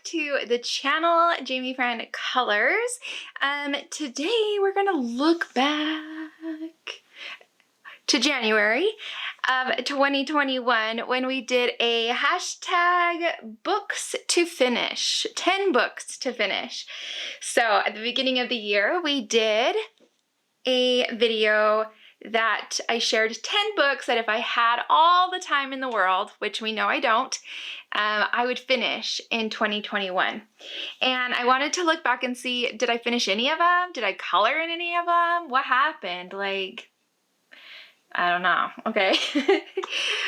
to the channel, Jamie Fran Colors. Today we're gonna look back to January of 2021 when we did a hashtag books to finish, 10 books to finish. So at the beginning of the year, we did a video that I shared 10 books that if I had all the time in the world, which we know I don't, I would finish in 2021. And I wanted to look back and see, did I finish any of them? Did I color in any of them? What happened? Like, I don't know. Okay.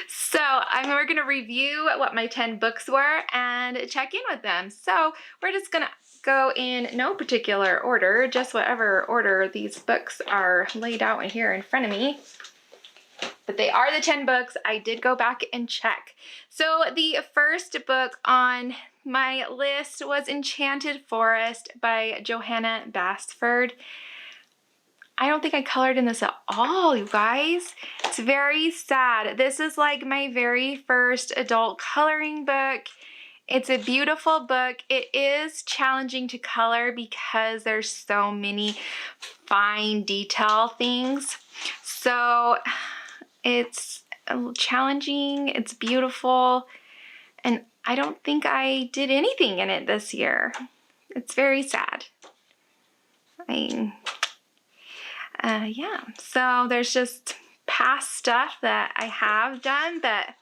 So we're going to review what my 10 books were and check in with them. So we're just going to go in no particular order, just whatever order these books are laid out in here in front of me. But they are the 10 books. I did go back and check. So the first book on my list was Enchanted Forest by Johanna Basford. I don't think I colored in this at all, you guys. It's very sad. This is like my very first adult coloring book. It's a beautiful book. It is challenging to color because there's so many fine detail things. So it's challenging, it's beautiful, and I don't think I did anything in it this year. It's very sad. Yeah, so there's just past stuff that I have done, but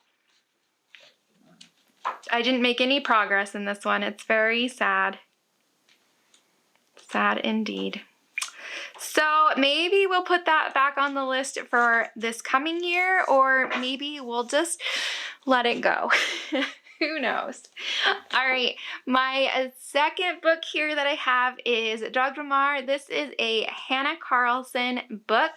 I didn't make any progress in this one. It's very sad. Sad indeed. So maybe we'll put that back on the list for this coming year, or maybe we'll just let it go. Who knows? All right, my second book here that I have is Dogdamar. This is a Hannah Carlson book.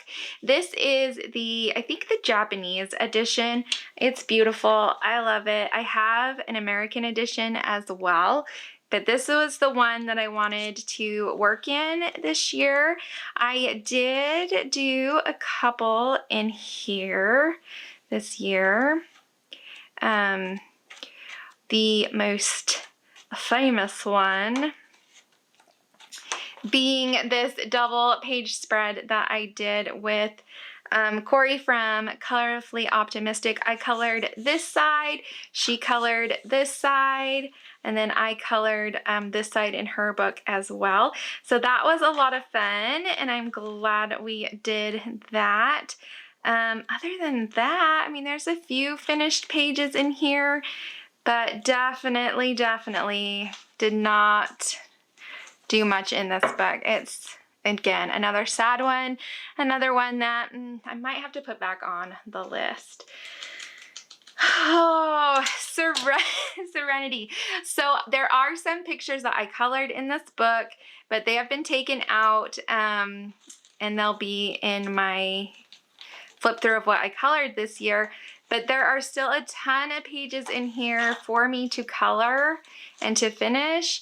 This is I think the Japanese edition. It's beautiful. I love it. I have an American edition as well, but this was the one that I wanted to work in this year. I did do a couple in here this year. The most famous one being this double page spread that I did with Corey from Colorfully Optimistic. I colored this side, she colored this side, and then I colored this side in her book as well. So that was a lot of fun, and I'm glad we did that. Other than that, I mean, there's a few finished pages in here, but definitely did not do much in this book. It's, again, another sad one, another one that I might have to put back on the list. Oh, Serenity. So there are some pictures that I colored in this book, but they have been taken out, and they'll be in my flip through of what I colored this year. But there are still a ton of pages in here for me to color and to finish.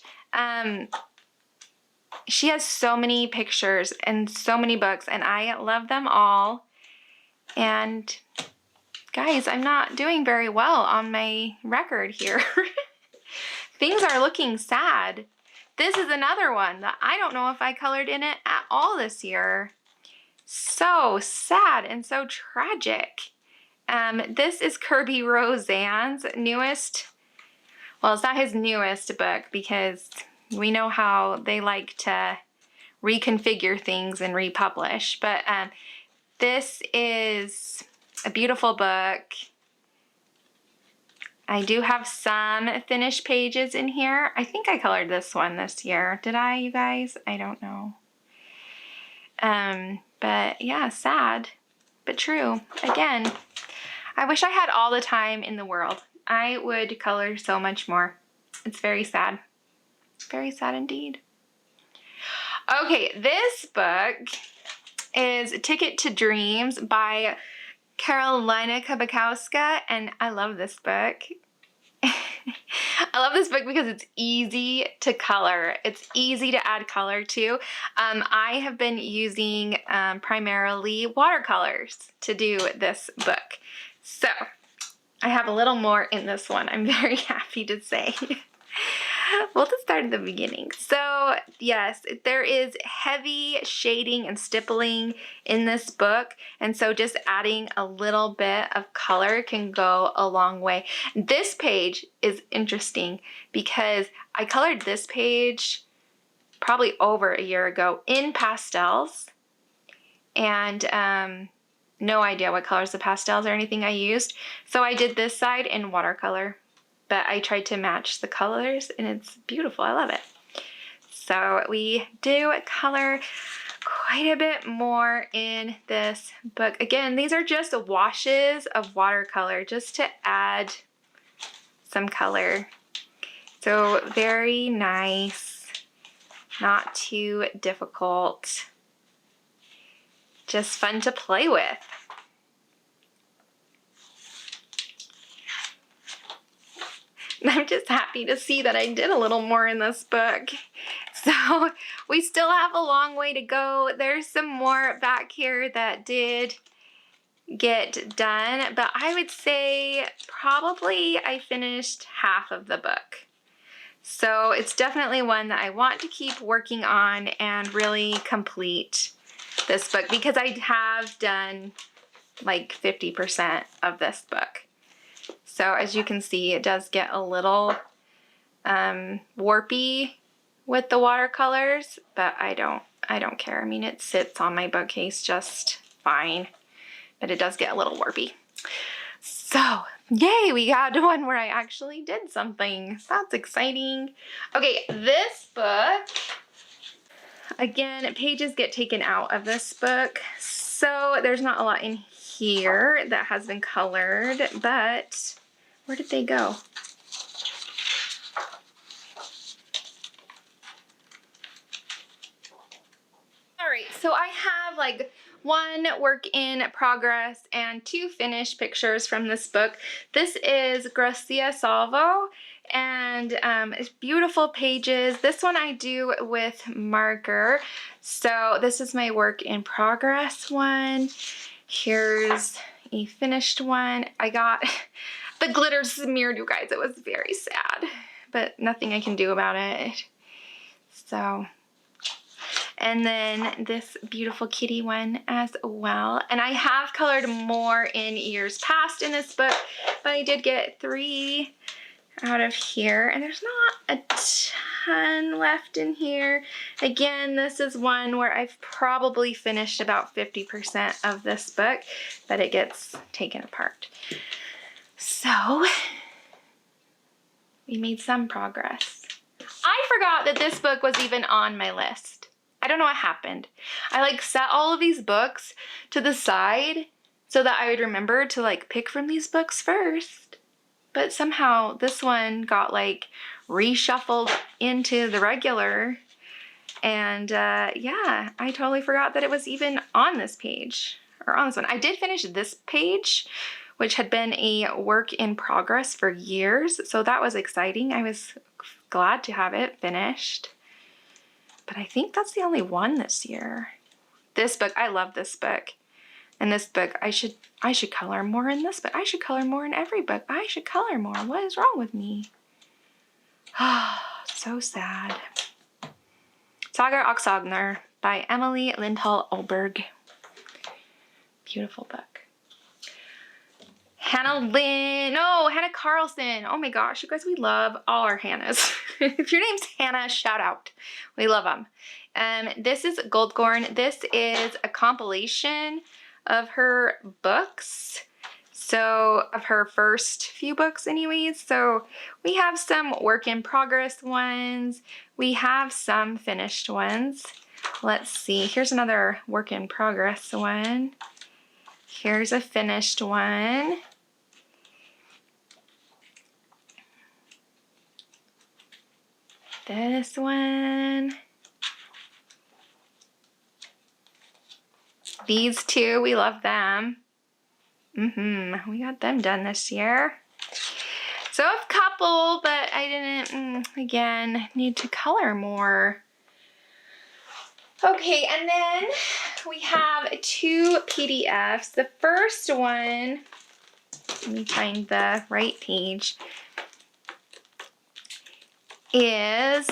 She has so many pictures and so many books, and I love them all. And guys, I'm not doing very well on my record here. Things are looking sad. This is another one that I don't know if I colored in it at all this year. So sad and so tragic. This is Kirby Roseanne's newest, well, it's not his newest book because we know how they like to reconfigure things and republish, but this is a beautiful book. I do have some finished pages in here. I think I colored this one this year. Did I, you guys? I don't know. But yeah, sad, but true. Again, I wish I had all the time in the world. I would color so much more. It's very sad. Very sad indeed. Okay, this book is Ticket to Dreams by Carolina Kobakowska, and I love this book. I love this book because it's easy to color. It's easy to add color to. I have been using primarily watercolors to do this book. So I have a little more in this one, I'm very happy to say. We'll just start at the beginning. So yes, there is heavy shading and stippling in this book. And so just adding a little bit of color can go a long way. This page is interesting because I colored this page probably over a year ago in pastels. And no idea what colors of pastels or anything I used. So I did this side in watercolor. But I tried to match the colors and it's beautiful. I love it. So we do color quite a bit more in this book. Again, these are just washes of watercolor just to add some color. So very nice, not too difficult, just fun to play with. I'm just happy to see that I did a little more in this book. So we still have a long way to go. There's some more back here that did get done, but I would say probably I finished half of the book. So it's definitely one that I want to keep working on and really complete this book because I have done like 50% of this book. So as you can see, it does get a little warpy with the watercolors, but I don't care. I mean, it sits on my bookcase just fine, but it does get a little warpy. So yay, we got one where I actually did something. That's exciting. Okay, this book, again, pages get taken out of this book, so there's not a lot in here that has been colored, but where did they go? All right, so I have like one work in progress and 2 finished pictures from this book. This is Gracia Salvo, and it's beautiful pages. This one I do with marker. So this is my work in progress one. Here's a finished one. I got the glitter smeared, you guys. It was very sad, but nothing I can do about it. So, and then this beautiful kitty one as well. And I have colored more in years past in this book, but I did get 3 out of here, and there's not a ton left in here. Again, this is one where I've probably finished about 50% of this book, but it gets taken apart. So we made some progress. I forgot that this book was even on my list. I don't know what happened. I like set all of these books to the side so that I would remember to like pick from these books first. But somehow this one got like reshuffled into the regular. And yeah, I totally forgot that it was even on this page or on this one. I did finish this page, which had been a work in progress for years. So that was exciting. I was glad to have it finished. But I think that's the only one this year. This book, I love this book. And this book, I should color more in this book. I should color more in every book. I should color more. What is wrong with me? Ah, so sad. Sagar Oxogner by Emily Lindhall Olberg. Beautiful book. Hannah Carlson. Oh my gosh, you guys, we love all our Hannahs. If your name's Hannah, shout out. We love them. This is Goldgorn. This is a compilation of her books. So, of her first few books anyways. So, we have some work in progress ones. We have some finished ones. Let's see. Here's another work in progress one. Here's a finished one. This one. These two, we love them. We got them done this year. So a couple, but I didn't, again, need to color more. Okay, and then we have 2 PDFs. The first one, let me find the right page. is,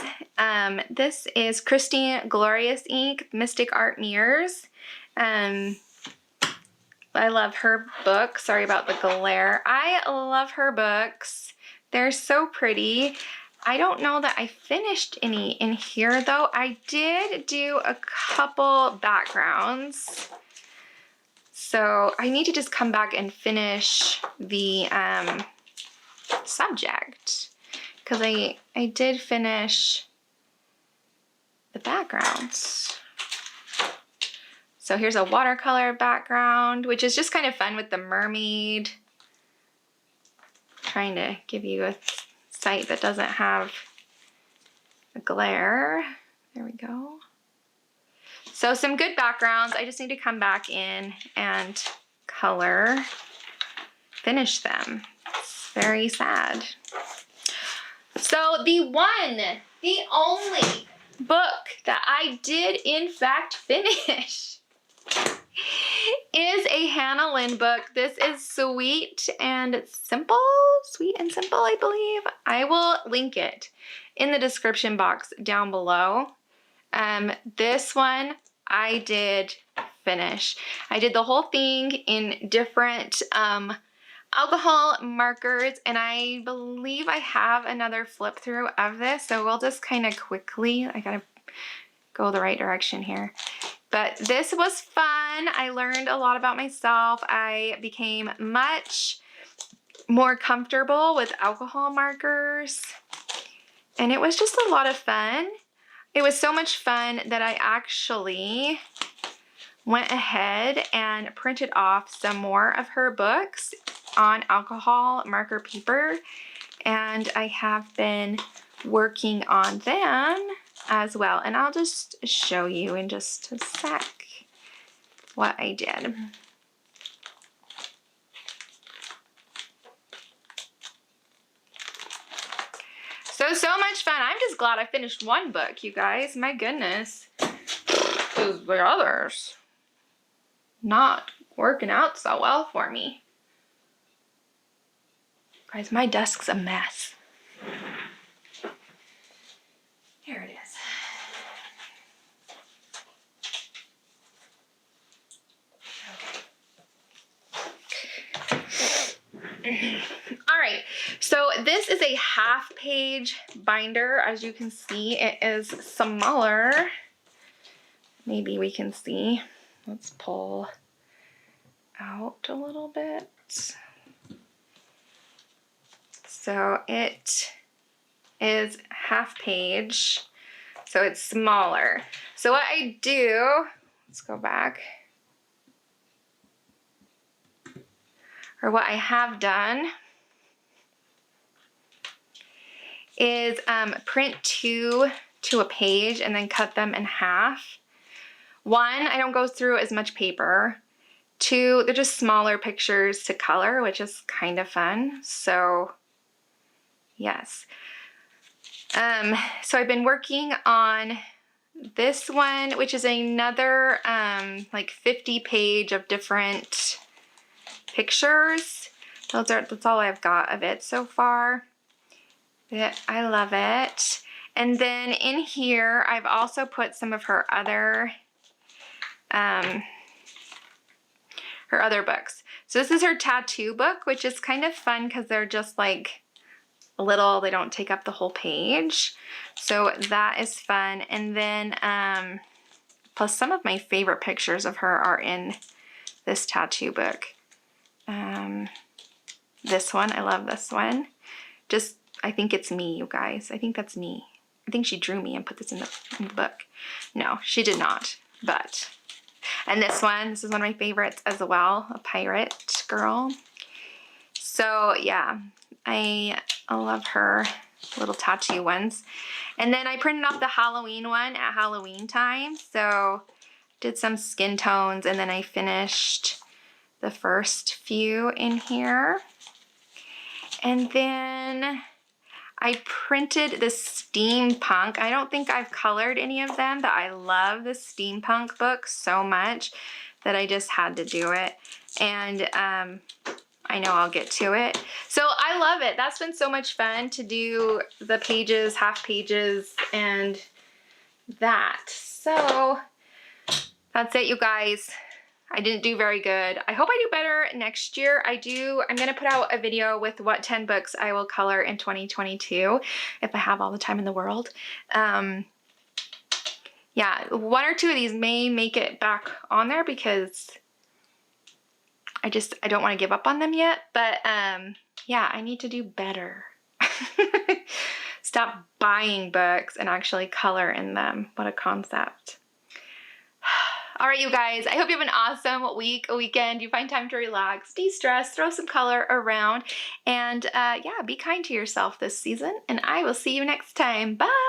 this is Christine Glorious ink, Mystic Art Mirrors. I love her book. Sorry about the glare. I love her books. They're so pretty. I don't know that I finished any in here though. I did do a couple backgrounds. So I need to just come back and finish the subject, because I did finish the backgrounds. So here's a watercolor background, which is just kind of fun with the mermaid. Trying to give you a site that doesn't have a glare. There we go. So some good backgrounds. I just need to come back in and finish them. It's very sad. So the only book that I did in fact finish is a Hannah Lynn book. This is Sweet and Simple, I believe. I will link it in the description box down below. This one I did finish. I did the whole thing in different alcohol markers, and I believe I have another flip through of this, so we'll just kind of quickly, I gotta go the right direction here. But this was fun. I learned a lot about myself. I became much more comfortable with alcohol markers, and it was just a lot of fun. It was so much fun that I actually went ahead and printed off some more of her books on alcohol marker paper, and I have been working on them as well. And I'll just show you in just a sec what I did. So much fun. I'm just glad I finished one book, you guys. My goodness. Because the others not working out so well for me. Guys, my desk's a mess. Here it is. Okay. All right, so this is a half-page binder. As you can see, it is smaller. Maybe we can see. Let's pull out a little bit. So it is half page, so it's smaller. So what I do, let's go back, or what I have done is print two to a page and then cut them in half. One, I don't go through as much paper. Two, they're just smaller pictures to color, which is kind of fun. So yes. So I've been working on this one, which is another like 50 page of different pictures. That's all I've got of it so far. But I love it. And then in here, I've also put some of her other books. So this is her tattoo book, which is kind of fun because they're just like little, they don't take up the whole page. So that is fun. And then plus some of my favorite pictures of her are in this tattoo book. This one, I love this one. Just, I think it's me, you guys. I think that's me. I think she drew me and put this in the book. No, she did not, but. And this is one of my favorites as well, a pirate girl. So yeah, I love her little tattoo ones. And then I printed off the Halloween one at Halloween time. So did some skin tones, and then I finished the first few in here. And then I printed the steampunk. I don't think I've colored any of them, but I love the steampunk book so much that I just had to do it. And I know I'll get to it. So I love it. That's been so much fun to do the pages, half pages, and that. So that's it, you guys. I didn't do very good. I hope I do better next year. I'm gonna put out a video with what 10 books I will color in 2022 if I have all the time in the world. Yeah, 1 or 2 of these may make it back on there because I don't want to give up on them yet, but yeah, I need to do better. Stop buying books and actually color in them. What a concept. All right, you guys, I hope you have an awesome week, a weekend. You find time to relax, de-stress, throw some color around, and yeah, be kind to yourself this season, and I will see you next time. Bye.